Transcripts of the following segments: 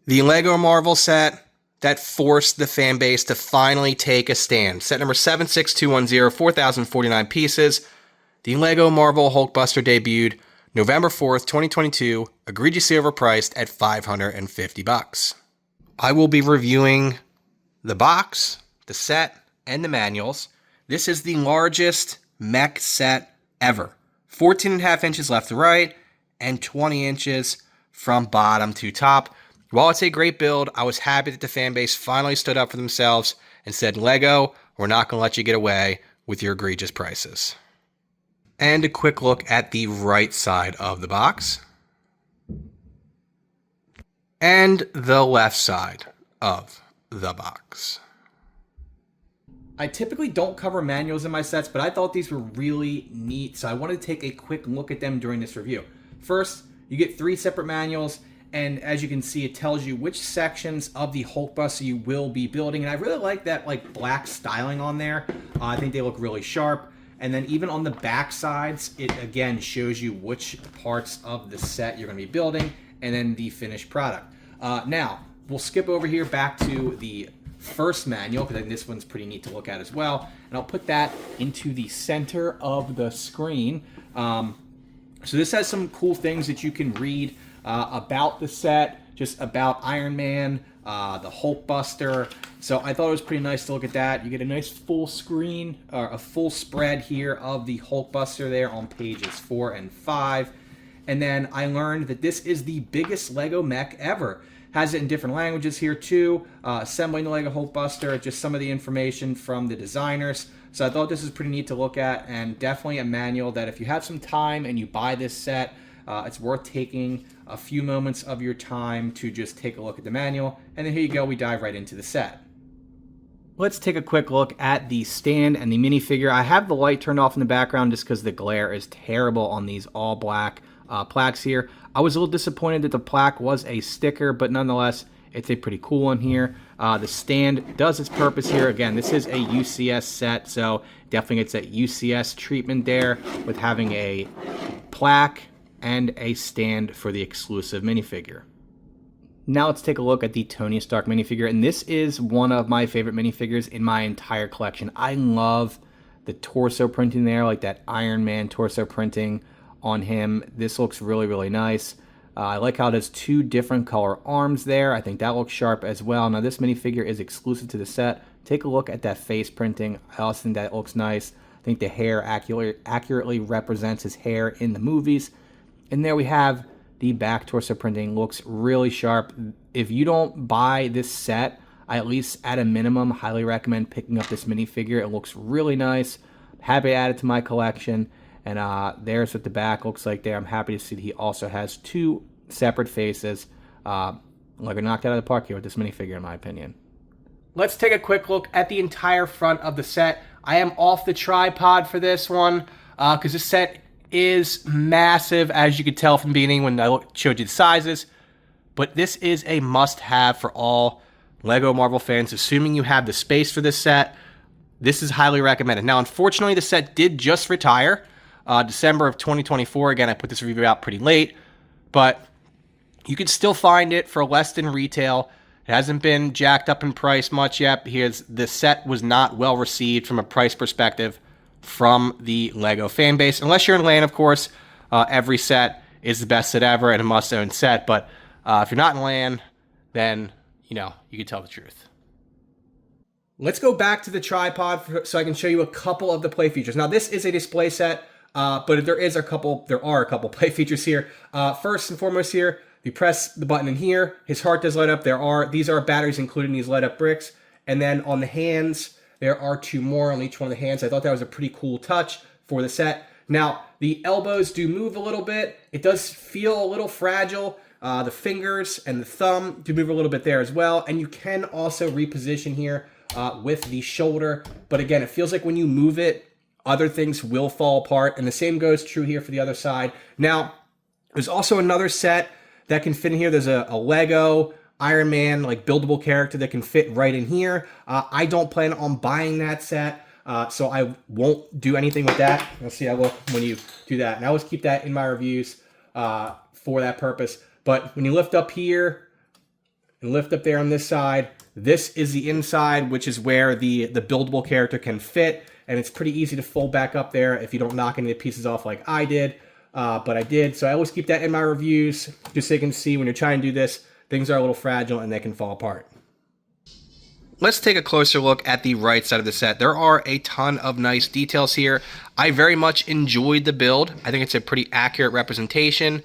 The Lego Marvel set that forced the fan base to finally take a stand. Set number 76210, 4,049 pieces. The Lego Marvel Hulkbuster debuted November 4th, 2022, egregiously overpriced at $550. I will be reviewing the box, the set, and the manuals. This is the largest mech set ever. 14.5 inches left to right and 20 inches from bottom to top. While it's a great build, I was happy that the fan base finally stood up for themselves and said, Lego, we're not going to let you get away with your egregious prices. And a quick look at the right side of the box. And the left side of the box. I typically don't cover manuals in my sets, but I thought these were really neat, so I wanted to take a quick look at them during this review. First, you get 3 separate manuals, and as you can see, it tells you which sections of the Hulkbuster you will be building, and I really like that black styling on there. I think they look really sharp. And then even on the back sides, it again shows you which parts of the set you're going to be building, and then the finished product. Now, we'll skip over here back to the first manual, because I think this one's pretty neat to look at as well. And I'll put that into the center of the screen. So this has some cool things that you can read about the set, just about Iron Man, the Hulkbuster. So I thought it was pretty nice to look at that. You get a nice full screen, or a full spread here of the Hulkbuster there on pages 4 and 5. And then I learned that this is the biggest Lego mech ever. Has it in different languages here too. Assembling the Lego Hulkbuster, just some of the information from the designers. So I thought this is pretty neat to look at, and definitely a manual that if you have some time and you buy this set, it's worth taking a few moments of your time to just take a look at the manual. And then here you go, we dive right into the set. Let's take a quick look at the stand and the minifigure. I have the light turned off in the background just because the glare is terrible on these all black plaques here. I was a little disappointed that the plaque was a sticker, but nonetheless, it's a pretty cool one here. The stand does its purpose here. Again, this is a UCS set, so definitely gets that UCS treatment there with having a plaque and a stand for the exclusive minifigure. Now let's take a look at the Tony Stark minifigure, and this is one of my favorite minifigures in my entire collection. I love the torso printing there, like that Iron Man torso printing on him. This looks really, really nice. I like how it has 2 different color arms there. I think that looks sharp as well. Now this minifigure is exclusive to the set. Take a look at that face printing. I also think that looks nice. I think the hair accurately represents his hair in the movies. And there we have the back torso printing. Looks really sharp. If you don't buy this set, I at least at a minimum highly recommend picking up this minifigure. It looks really nice. Happy to add it to my collection. And there's what the back looks like there. I'm happy to see that he also has 2 separate faces. Like a knocked out of the park here with this minifigure, in my opinion. Let's take a quick look at the entire front of the set. I am off the tripod for this one because this set is massive, as you could tell from the beginning when I showed you the sizes. But this is a must-have for all Lego Marvel fans, assuming you have the space for this set. This is highly recommended. Now, unfortunately, the set did just retire. December of 2024. Again, I put this review out pretty late, but you can still find it for less than retail. It hasn't been jacked up in price much yet. The set was not well received from a price perspective from the Lego fan base. Unless you're in LAN, of course, every set is the best set ever and a must-own set. But if you're not in LAN, then, you can tell the truth. Let's go back to the tripod so I can show you a couple of the play features. Now, this is a display set. But there are a couple play features here. First and foremost here, you press the button in here, his heart does light up. These are batteries included in these light up bricks. And then on the hands, there are 2 more on each one of the hands. I thought that was a pretty cool touch for the set. Now, the elbows do move a little bit. It does feel a little fragile. The fingers and the thumb do move a little bit there as well. And you can also reposition here with the shoulder. But again, it feels like when you move it, other things will fall apart, and the same goes true here for the other side. Now, there's also another set that can fit in here. There's a Lego Iron Man, buildable character that can fit right in here. I don't plan on buying that set, so I won't do anything with that. You'll see I will when you do that. And I always keep that in my reviews for that purpose. But when you lift up here, and lift up there on this side. This is the inside, which is where the buildable character can fit, and it's pretty easy to fold back up there if you don't knock any of the pieces off like I did, but I did. So I always keep that in my reviews, just so you can see when you're trying to do this, things are a little fragile and they can fall apart. Let's take a closer look at the right side of the set. There are a ton of nice details here. I very much enjoyed the build. I think it's a pretty accurate representation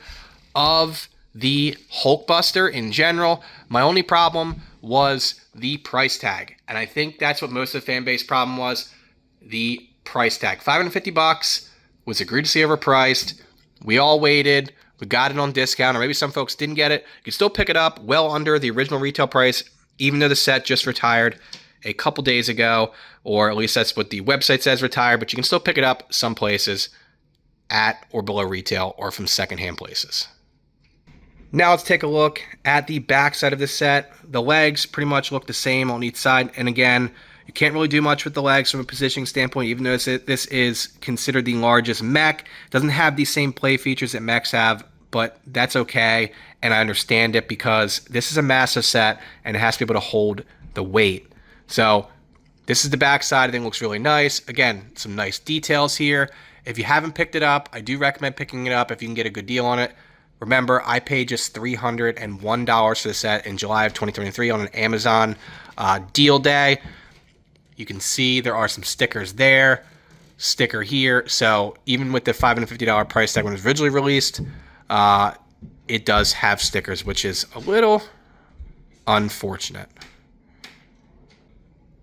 of the Hulkbuster in general. My only problem was the price tag, and I think that's what most of the fan base problem was, the price tag. $550 was egregiously overpriced. We all waited. We got it on discount, or maybe some folks didn't get it. You can still pick it up well under the original retail price, even though the set just retired a couple days ago, or at least that's what the website says retired, but you can still pick it up some places at or below retail or from secondhand places. Now let's take a look at the back side of the set. The legs pretty much look the same on each side, and again, you can't really do much with the legs from a positioning standpoint, even though this is considered the largest mech. It doesn't have the same play features that mechs have, but that's okay, and I understand it because this is a massive set and it has to be able to hold the weight. So this is the back side. I think it looks really nice. Again, some nice details here. If you haven't picked it up, I do recommend picking it up if you can get a good deal on it. Remember, I paid just $301 for the set in July of 2023 on an Amazon deal day. You can see there are some stickers there, sticker here. So even with the $550 price tag when it was originally released, it does have stickers, which is a little unfortunate.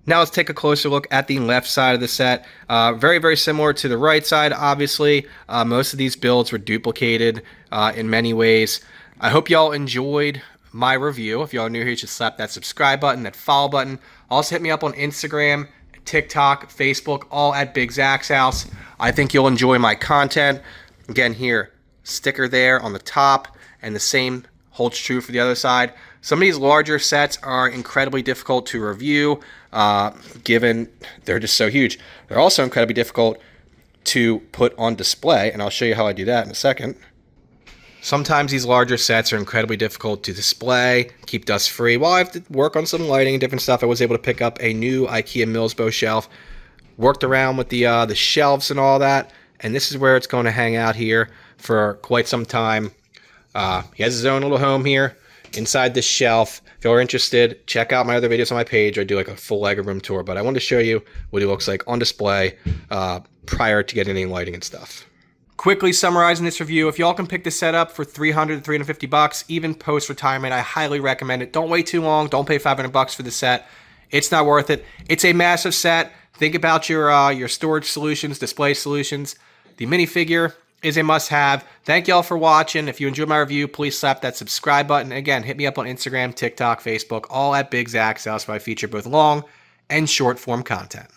Now let's take a closer look at the left side of the set. Very, very similar to the right side, obviously. Most of these builds were duplicated in many ways. I hope y'all enjoyed my review. If y'all are new here, you should slap that subscribe button, that follow button. Also hit me up on Instagram, TikTok, Facebook, all at Big Zach's House. I think you'll enjoy my content. Again, here, sticker there on the top, and the same holds true for the other side. Some of these larger sets are incredibly difficult to review, given they're just so huge. They're also incredibly difficult to put on display, and I'll show you how I do that in a second. Sometimes these larger sets are incredibly difficult to display, keep dust free. While I have to work on some lighting and different stuff, I was able to pick up a new Ikea Millsbo shelf, worked around with the shelves and all that, and this is where it's going to hang out here for quite some time. He has his own little home here inside this shelf. If you're interested, check out my other videos on my page. I do like a full Lego room tour, but I wanted to show you what he looks like on display prior to getting any lighting and stuff. Quickly summarizing this review, if y'all can pick this set up for $300 to $350, even post-retirement, I highly recommend it. Don't wait too long. Don't pay $500 for the set. It's not worth it. It's a massive set. Think about your storage solutions, display solutions. The minifigure is a must-have. Thank y'all for watching. If you enjoyed my review, please slap that subscribe button. Again, hit me up on Instagram, TikTok, Facebook, all at Big Zach's House, where I feature both long and short-form content.